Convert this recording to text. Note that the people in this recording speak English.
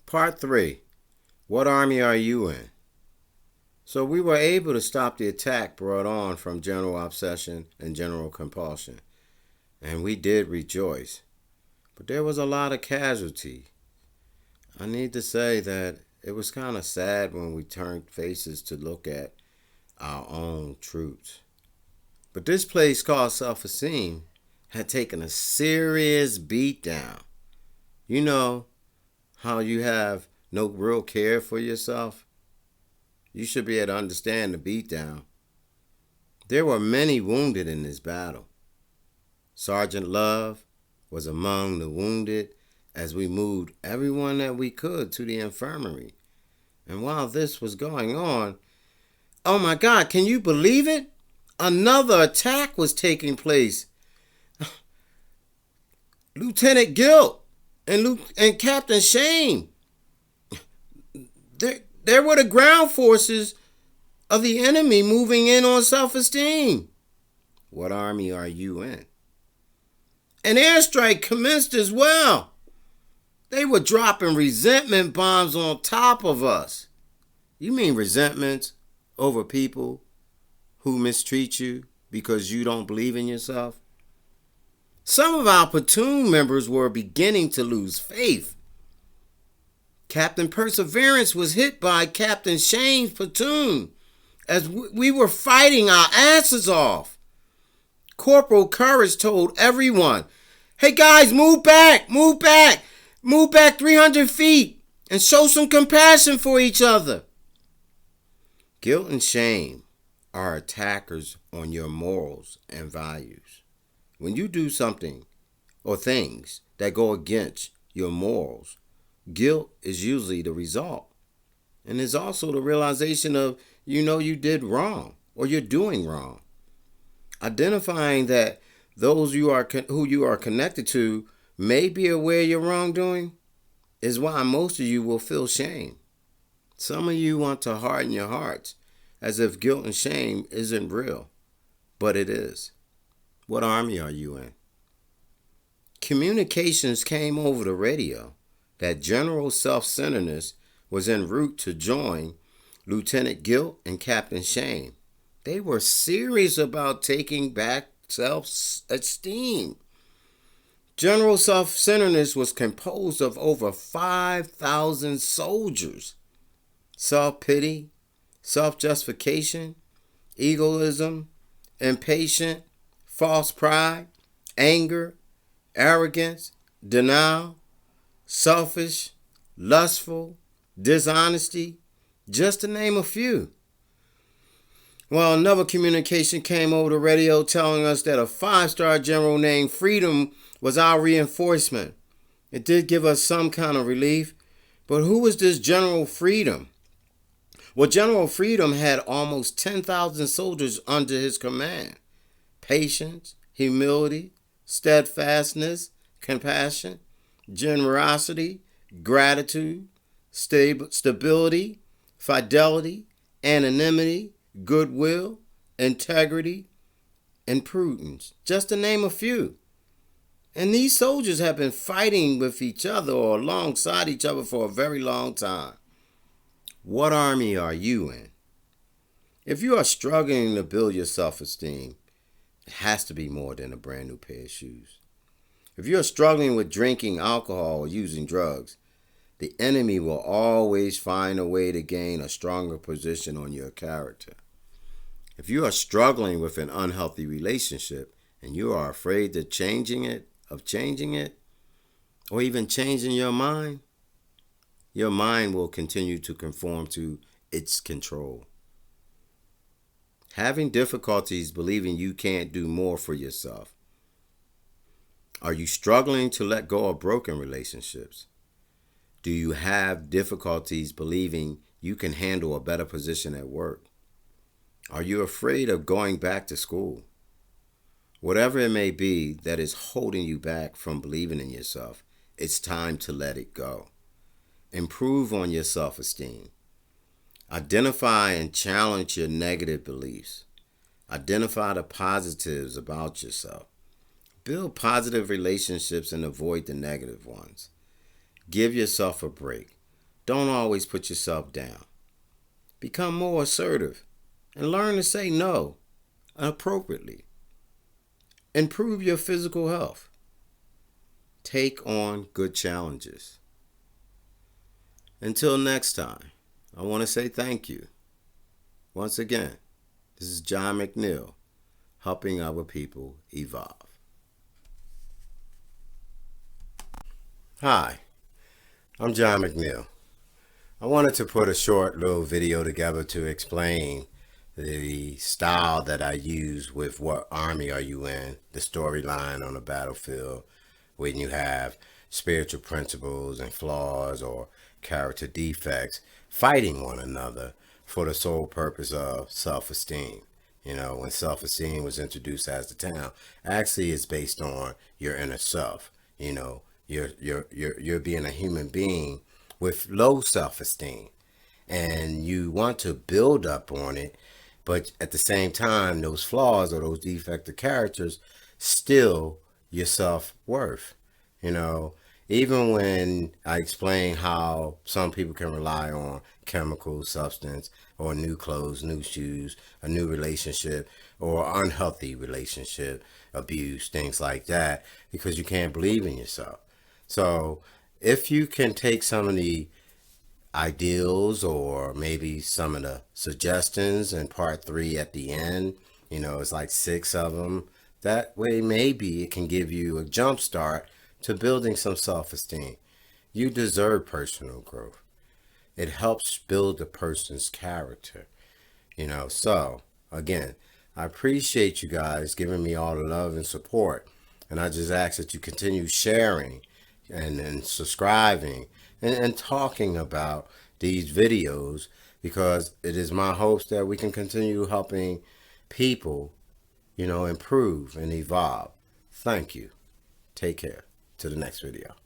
Part 3. What army are you in? So we were able to stop the attack brought on from general obsession and general compulsion. And we did rejoice. But there was a lot of casualty. I need to say that it was kind of sad when we turned faces to look at our own troops. But this place called self-esteem had taken a serious beatdown. You know how you have no real care for yourself? You should be able to understand the beatdown. There were many wounded in this battle. Sergeant Love was among the wounded as we moved everyone that we could to the infirmary. And while this was going on, oh my God, can you believe it? Another attack was taking place. Lieutenant Gilt and Captain Shane. There were the ground forces of the enemy moving in on self-esteem. What army are you in? An airstrike commenced as well. They were dropping resentment bombs on top of us. You mean resentments over people who mistreat you because you don't believe in yourself? Some of our platoon members were beginning to lose faith. Captain Perseverance was hit by Captain Shane's platoon as we were fighting our asses off. Corporal Courage told everyone, "Hey guys, move back, move back 300 feet and show some compassion for each other." Guilt and shame are attackers on your morals and values. When you do something or things that go against your morals, guilt is usually the result. And it's also the realization of you did wrong or you're doing wrong. Identifying that those who you are connected to may be aware of your wrongdoing is why most of you will feel shame. Some of you want to harden your hearts as if guilt and shame isn't real, but it is. What army are you in? Communications came over the radio that General Self-Centeredness was en route to join Lieutenant Gilt and Captain Shane. They were serious about taking back self-esteem. General Self-Centeredness was composed of over 5,000 soldiers. Self-pity, self-justification, egoism, impatience, false pride, anger, arrogance, denial, selfish, lustful, dishonesty, just to name a few. Well, another communication came over the radio telling us that a 5-star general named Freedom was our reinforcement. It did give us some kind of relief, but who was this General Freedom? Well, General Freedom had almost 10,000 soldiers under his command. Patience, humility, steadfastness, compassion, generosity, gratitude, stability, fidelity, anonymity, goodwill, integrity, and prudence, just to name a few. And these soldiers have been fighting with each other or alongside each other for a very long time. What army are you in? If you are struggling to build your self-esteem, it has to be more than a brand new pair of shoes. If you're struggling with drinking alcohol or using drugs, the enemy will always find a way to gain a stronger position on your character. If you are struggling with an unhealthy relationship and you are afraid of changing it, or even changing your mind will continue to conform to its control. Having difficulties believing you can't do more for yourself. Are you struggling to let go of broken relationships? Do you have difficulties believing you can handle a better position at work? Are you afraid of going back to school? Whatever it may be that is holding you back from believing in yourself, it's time to let it go. Improve on your self-esteem. Identify and challenge your negative beliefs. Identify the positives about yourself. Build positive relationships and avoid the negative ones. Give yourself a break. Don't always put yourself down. Become more assertive and learn to say no appropriately. Improve your physical health. Take on good challenges. Until next time, I want to say thank you. Once again, this is John McNeil, helping other people evolve. Hi, I'm John McNeil. I wanted to put a short little video together to explain the style that I use with What Army Are You In? The storyline on the battlefield when you have spiritual principles and flaws or character defects fighting one another for the sole purpose of self-esteem. You know, when self-esteem was introduced as the town, actually it's based on your inner self. You know, you're being a human being with low self-esteem, and you want to build up on it, but at the same time, those flaws or those defective characters still your self-worth. You know, even when I explain how some people can rely on chemical substance or new clothes, new shoes, a new relationship, or unhealthy relationship, abuse, things like that, because you can't believe in yourself. So if you can take some of the ideals or maybe some of the suggestions in part 3 at the end, you know, it's like 6 of them. That way, maybe it can give you a jump start to building some self-esteem. You deserve personal growth. It helps build a person's character, you know. So again, I appreciate you guys giving me all the love and support, and I just ask that you continue sharing and subscribing and talking about these videos, because it is my hopes that we can continue helping people, you know, improve and evolve. Thank you. Take care. To the next video.